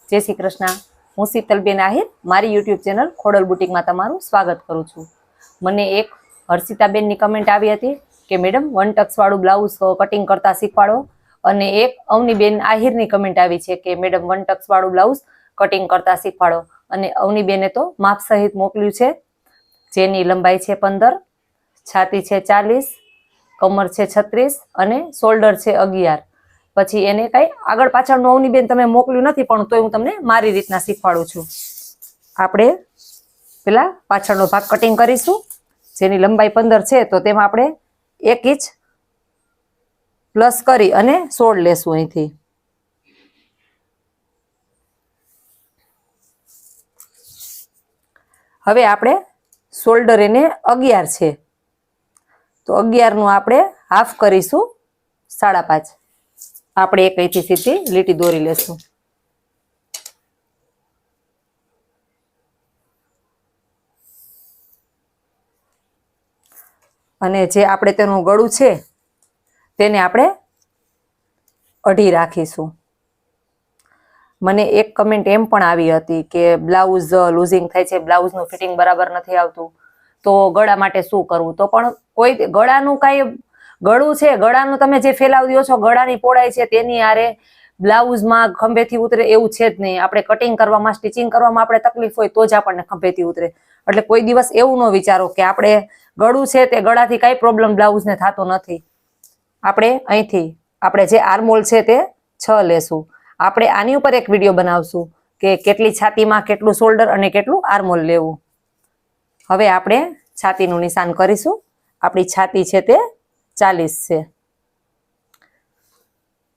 जय श्री कृष्ण। हूँ शीतलबेन आहिर मारी यूट्यूब चेनल खोडल बुटीक में तमारू स्वागत करूँ छूं। मने एक हर्षिताबेन नी कमेंट आवी हती के मैडम वन टक्स वाळुं ब्लाउज कटिंग करता शीखवाडो। अने एक अवनीबेन आहिर नी कमेंट आवी छे के मैडम वन टक्स वाळुं ब्लाउज कटिंग करता शीखवाडो। अने अवनीबेने तो माप सहित मोकल्युं छे, जेनी लंबाई छे 15, छाती छे 40, कमर छे 36 अने शोल्डर छे 11। पछी एने कई आगळ पाछळनुं अवनीबेन तमे मोकल्युं नथी पण तोय हुं तमने मारी रीतना शीखवाडुं छुं। आपणे पेला पाछळनो भाग कटिंग करीशुं, जेनी लंबाई 15 छे तो तेमां आपणे 1 इंच प्लस करी अने 16 लेशुं। અહીંથી હવે આપણે શોલ્ડર એને 11 છે તો 11 નું આપણે હાફ કરીશું 5.5। આપણે એક અહીંથી સીધી લીટી દોરી લેશું અને જે આપણે તેનું ગળું છે તેને આપણે 2.5 રાખીશું। મને एक कमेंट एम पण आवी हती के ब्लाउज लूजिंग थाय छे, ब्लाउजनुं फिटिंग बराबर नथी आवतुं तो गळा माटे शुं करवुं। तो पण कोई गळानुं काई गळुं छे, गळानुं तमे जे फેલાવ द्यो छो गळानी पહોળાઈ छे तेनी हारे ब्लाउजमां खंभेथी उतरे एवुं छे ज नहीं। आपणे कटिंग करवामां स्टिचिंग करवामां आपणे तकलीफ होय तो ज आपणने खंभेथी उतरे। એટલે કોઈ દિવસ એવું ન વિચારો કે આપણે ગળું છે તે ગળાથી કાઈ પ્રોબ્લેમ બ્લાઉઝને થતો નથી। આપણે અહીંથી આપણે જે આર્મહોલ છે તે 6 લેશું। આપણે આની ઉપર એક વિડિયો બનાવશું કે કેટલી છાતીમાં કેટલું શોલ્ડર અને કેટલું આર્મહોલ લેવું। હવે આપણે છાતીનું નિશાન કરીશું। આપણી છાતી છે તે 40 છે,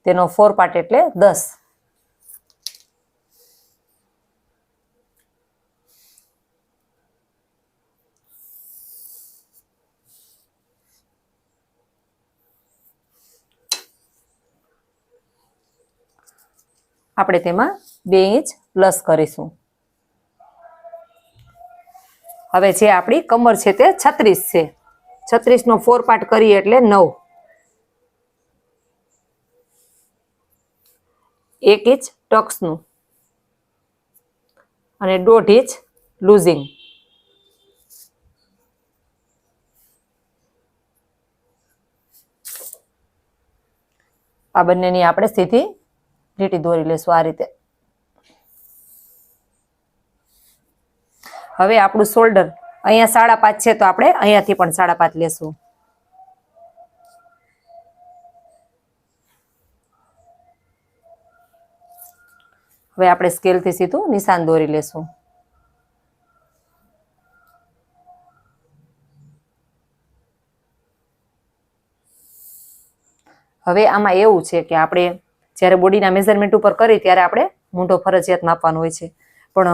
તેનો 4 પાર્ટ એટલે 10। આપણે તેમાં 2 इंच પ્લસ કરીશું। હવે જે આપણી કમર છે તે 36 છે, 36 નો 4 પાર્ટ કરીએ એટલે 9। 1 इंच ટક્સનું અને 1.5 इंच લૂઝિંગ। આ બંનેની આપણે સીધી લીટી દોરી લેશું આ રીતે। હવે આપણું શોલ્ડર અહીંયા 5.5 છે તો આપણે અહીંયાથી પણ 5.5 લેશું। હવે આપણે સ્કેલથી સીધું નિશાન દોરી લેશું। હવે આમાં એવું છે કે આપણે જ્યારે બોડીના મેઝરમેન્ટ ઉપર કરી ત્યારે આપણે મૂંઢો ફરજિયાત માપવાનો હોય છે, પણ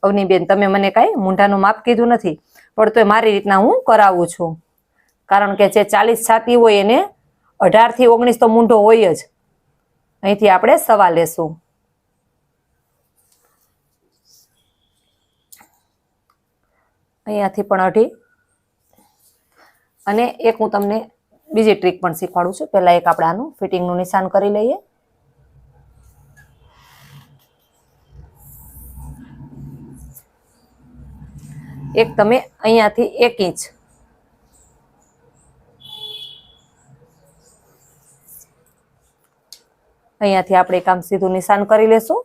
અવનીબેન તમે મને કાંઈ મૂંઢાનું માપ કીધું નથી, પણ તોય મારી રીતના હું કરાવું છું। કારણ કે જે 40 છાતી હોય એને 18 થી 19 તો મૂંઢો હોય જ। અહીંથી આપણે 1.25 લેશું। અહીંયાથી પણ 2.5 અને એક હું તમને બીજી ટ્રીક પણ શીખવાડું છું। પહેલા એક આપણે આનું ફિટિંગનું નિશાન કરી લઈએ। एक तमे अहींयाथी 1 इंच अहींयाथी आपणे काम सीधुं निशान करी लेशुं।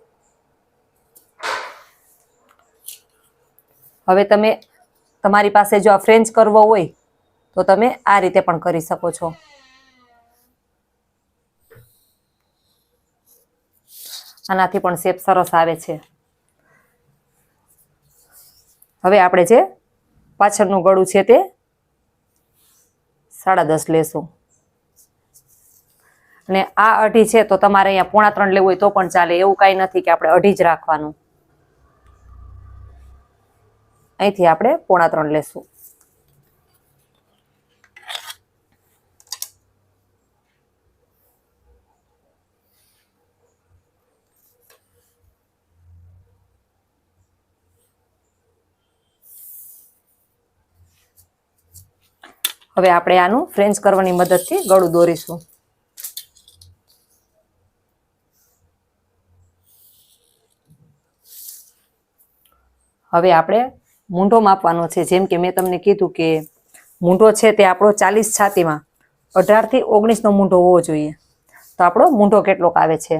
हवे तमे तमारी पासे जो आ फ्रेंच करवो होय तो तमे आ रीते पण करी शको छो। आनाथी पण शेप सरस आवे छे। હવે આપણે જે પાછળનું ગળું છે તે 10.5 લેશું અને આ 2.5 છે તો તમારે અહીંયા 3.5 લેવું હોય તો પણ ચાલે, એવું કાંઈ નથી કે આપણે 2.5 જ રાખવાનું। અહીંથી આપણે 3.5 લેશું। હવે આપણે આનું ફ્રેન્ચ કરવાની મદદથી ગળું દોરીશું। હવે આપણે મૂંઢો માપવાનો છે. જેમ કે મેં તમને કીધું કે મૂંઢો છે તે આપણો 40 છાતીમાં 18 થી 19નો મૂંઢો હોવો જોઈએ. તો આપણો મૂંઢો કેટલોક આવે છે?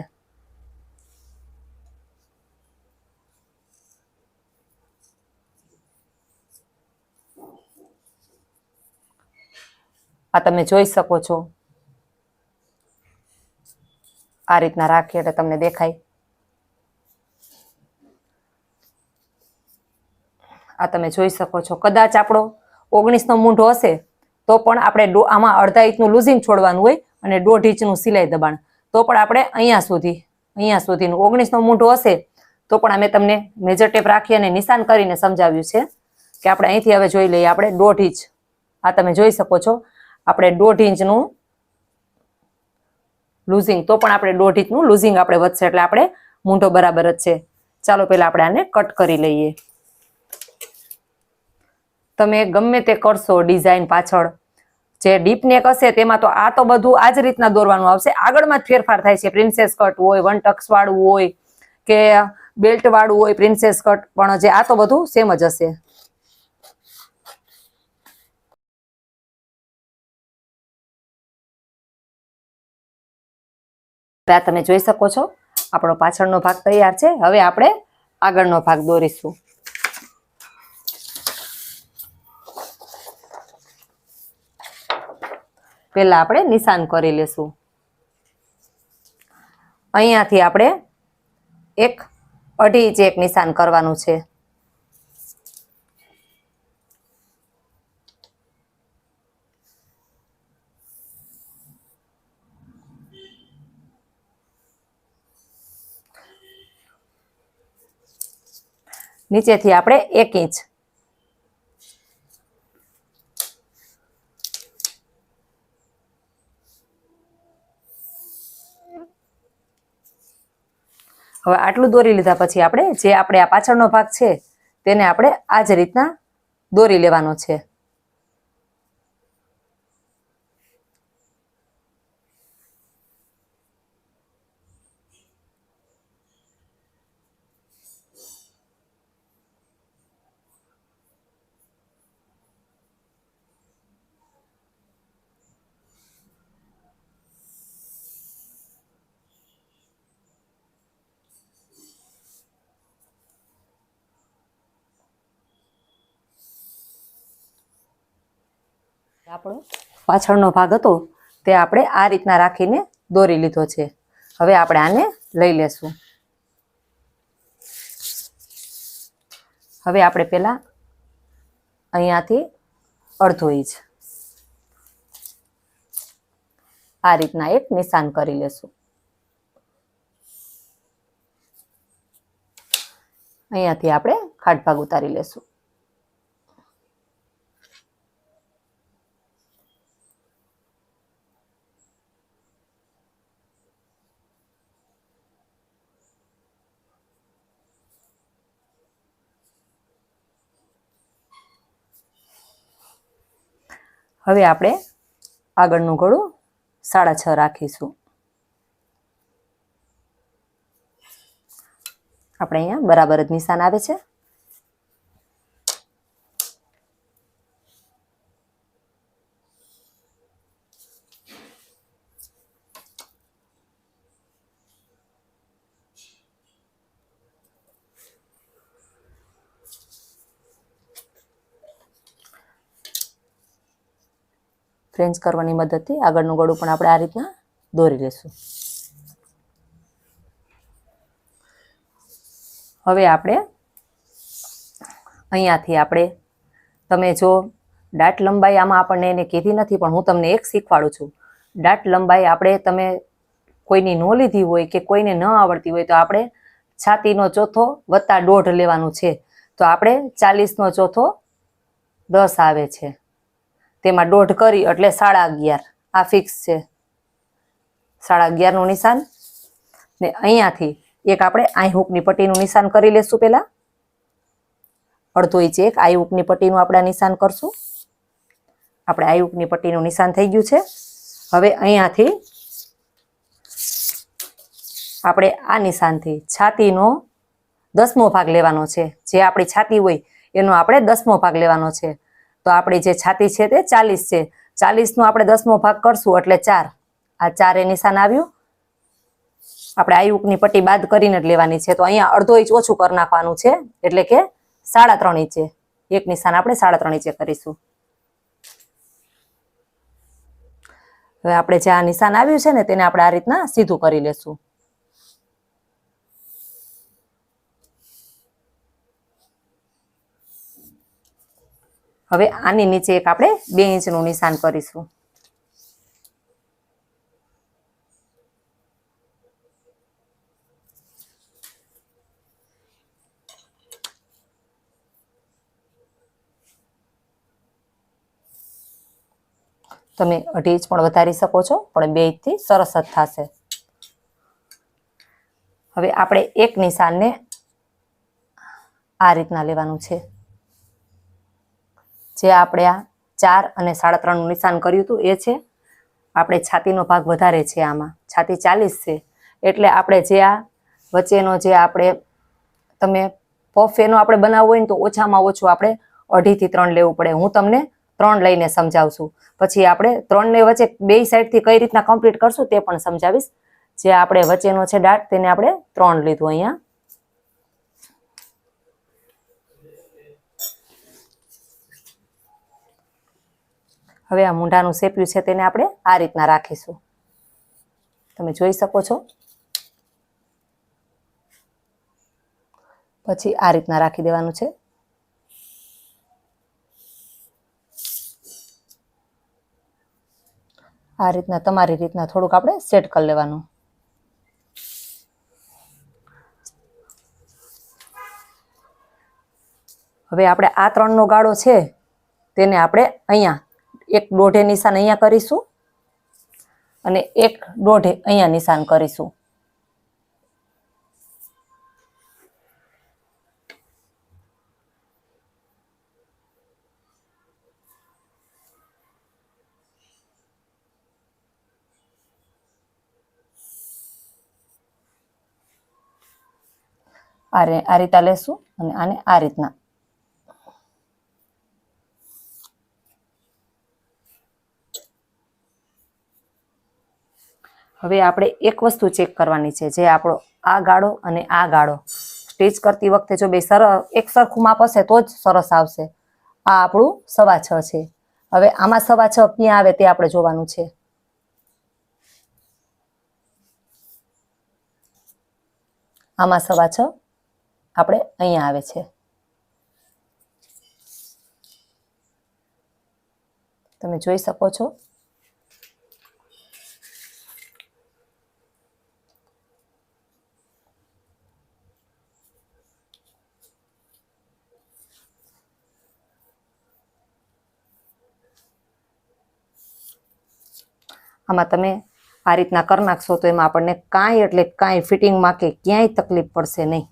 આ તમે જોઈ શકો છો. આ રીતના રાખીએ એટલે તમને દેખાય. આ તમે જોઈ શકો છો. કદાચ આપણો 19નો મૂંઢો હશે તો પણ આપણે આમાં અડધા ઇંચનું લૂઝિંગ છોડવાનું હોય અને 1.5 ઇંચનું સિલાઈ દબાણ. તો પણ આપણે અહીંયા સુધીનું 19નો મૂંઢો હશે તો પણ અમે તમને મેજર ટેપ રાખી અને નિશાન કરીને સમજાવ્યું છે કે આપણે અહીંથી હવે જોઈ લઈએ. આપણે 1.5 ઇંચ, આ તમે જોઈ શકો છો, આપણે 1.5 ઇંચનું લૂઝિંગ, તો પણ આપણે 1.5 ઇંચનું લૂઝિંગ આપણે વધશે એટલે આપણે મૂંઢો બરાબર જ છે. ચાલો પહેલા આપણે આને કટ કરી લઈએ. તમે ગમે તે કરશો ડિઝાઇન પાછળ, જે ડીપ નેક હશે તેમાં તો આ તો બધું આ જ રીતના દોરવાનું આવશે. આગળમાં જ ફેરફાર થાય છે. પ્રિન્સેસ કટ હોય, 1 ટક્સ વાળું હોય કે બેલ્ટ વાળું હોય પ્રિન્સેસ કટ, પણ જે આ તો બધું સેમ જ હશે. આ તમે જોઈ શકો છો આપણો પાછળનો ભાગ તૈયાર છે. હવે આપણે આગળનો ભાગ દોરીશું. પહેલા આપણે નિશાન કરી લેશું. અહીંયાથી આપણે 1.5 ઇંચ એક નિશાન કરવાનું છે. નીચેથી આપણે 1 ઇંચ. હવે આટલું દોરી લીધા પછી આપણે જે આપણે આ પાછળનો ભાગ છે તેને આપણે આ જ રીતના દોરી લેવાનો છે. આપણો પાછળનો ભાગ હતો તે આપણે આ રીતના રાખીને દોરી લીધો છે. હવે આપણે આને લઈ લેશું. હવે આપણે પહેલા અહીંયાથી 1/2 ઇંચ આ રીતના એક નિશાન કરી લેશું. અહીંયાથી આપણે ખાટ ભાગ ઉતારી લેશું. હવે આપણે આગળનું ગળું 6.5 રાખીશું. આપણે અહીંયા બરાબર જ નિશાન આવે છે. ફ્રેન્ચ કરવાની મદદથી આગળનું ગળું પણ આપણે આ રીતના દોરી લેશું. હવે આપણે અહીંયાથી આપણે, તમે જો દાટ લંબાઈ આમાં આપણને એને કીધી નથી પણ હું તમને એક શીખવાડું છું. દાટ લંબાઈ આપણે તમે કોઈની ન લીધી હોય કે કોઈને ન આવડતી હોય તો આપણે છાતીનો ચોથો વત્તા 1.5 લેવાનું છે. તો આપણે 40નો ચોથો 10 આવે છે, તેમાં 1.5 કરી એટલે 11.5. આ ફિક્સ છે. 11.5નું નિશાન. ને અહીંયાથી એક આપણે આઈ હૂકની પટ્ટીનું નિશાન કરી લેશું. પહેલા 1/2 ઇંચ એક આઈ હૂકની પટ્ટીનું આપણે નિશાન કરશું. આપણે આઈ હૂકની પટ્ટીનું નિશાન થઈ ગયું છે. હવે અહીંયાથી આપણે આ નિશાનથી છાતીનો 10મો ભાગ લેવાનો છે. જે આપણી છાતી હોય એનો આપણે 10મો ભાગ લેવાનો છે. તો આપણી જે છાતી છે તે 40 છે. 40નો આપણે 10મો ભાગ કરશું એટલે 4. આ 4 એ નિશાન આવ્યું. આપણે આયુકની પટ્ટી બાદ કરીને જ લેવાની છે. તો અહીંયા અડધો ઇંચ ઓછું કરી નાખવાનું છે એટલે કે 3.5 ઇંચે. એક નિશાન આપણે 3.5 ઇંચે કરીશું. હવે આપણે જે આ નિશાન આવ્યું છે ને તેને આપણે આ રીતના સીધું કરી લેશું. હવે આની નીચે એક આપણે 2 ઇંચનું નિશાન કરીશું. તમે 2.5 ઇંચ પણ વધારી શકો છો, પણ 2 ઇંચથી સરસ જ થશે. હવે આપણે એક નિશાનને આ રીતના લેવાનું છે. જે આપણે આ 4 અને 3.5નું નિશાન કર્યું હતું એ છે. આપણે છાતીનો ભાગ વધારે છે. આમાં છાતી 40 છે એટલે આપણે જે આ વચ્ચેનો જે આપણે તમે પફ એનો આપણે બનાવવો હોય ને તો ઓછામાં ઓછું આપણે 2.5 થી 3 લેવું પડે. હું તમને 3 લઈને સમજાવશું. પછી આપણે 3 ને વચ્ચે બે સાઈડથી કઈ રીતના કમ્પ્લીટ કરશું તે પણ સમજાવીશ. જે આપણે વચ્ચેનો છે ડાટ તેને આપણે 3 લીધું અહીંયા. હવે આ મૂંઢાનું શેપ્યું છે તેને આપણે આ રીતના રાખીશું. તમે જોઈ શકો છો. પછી આ રીતના રાખી દેવાનું છે. આ રીતના તમારી રીતના થોડુંક આપણે સેટ કરી લેવાનું. હવે આપણે આ 3નો ગાળો છે તેને આપણે અહીંયા 1.5 નિશાન અહીંયા કરીશું અને 1.5 અહીંયા નિશાન કરીશું. આ રીતના લેશું અને આને આ રીતના. હવે આપણે એક વસ્તુ ચેક કરવાની છે. જે આપણો આ ગાળો અને આ ગાળો સ્ટીચ કરતી વખતે જો બે એક સરખું માપ હશે તો જ સરસ આવશે. આ આપણું 6.25 છે. હવે આમાં 6.25 ક્યાં આવે તે આપણે જોવાનું છે. આમાં 6.25 આપણે અહીંયા આવે છે. તમે જોઈ શકો છો. આમાં તમે આ રીતના કરી નાખશો તો એમાં આપણને કાંઈ એટલે કાંઈ ફિટિંગમાં કે ક્યાંય તકલીફ પડશે નહીં.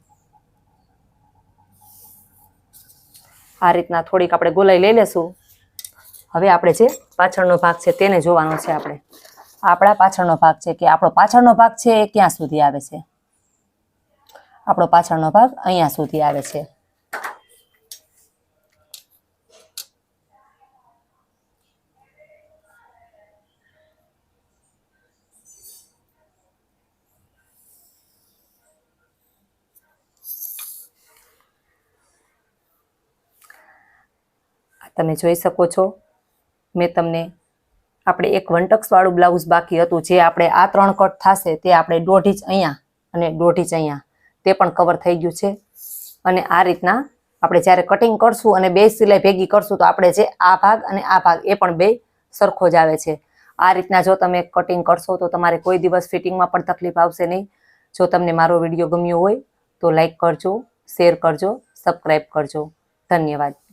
આ રીતના થોડીક આપણે ગોલાઈ લઈ લેશું. હવે આપણે જે પાછળનો ભાગ છે તેને જોવાનો છે. આપણે આપણા પાછળનો ભાગ છે કે આપણો પાછળનો ભાગ છે એ ક્યાં સુધી આવે છે. આપણો પાછળનો ભાગ અહીંયા સુધી આવે છે. તમે જોઈ શકો છો. મેં તમને આપણે એક 1 ટક્સ વાળું બ્લાઉઝ બાકી હતું. જે આપણે આ 3 કટ થશે તે આપણે 1.5 ઇંચ અહીંયા અને 1.5 ઇંચ અહીંયા તે પણ કવર થઈ ગયું છે. અને આ રીતના આપણે જ્યારે કટિંગ કરશું અને બે સિલાઈ ભેગી કરશું તો આપણે જે આ ભાગ અને આ ભાગ એ પણ બે સરખો જ આવે છે. આ રીતના જો તમે કટિંગ કરશો તો તમારે કોઈ દિવસ ફિટિંગમાં પણ તકલીફ આવશે નહીં. જો તમને મારો વિડીયો ગમ્યો હોય તો લાઈક કરજો, શેર કરજો, સબસ્ક્રાઈબ કરજો. ધન્યવાદ.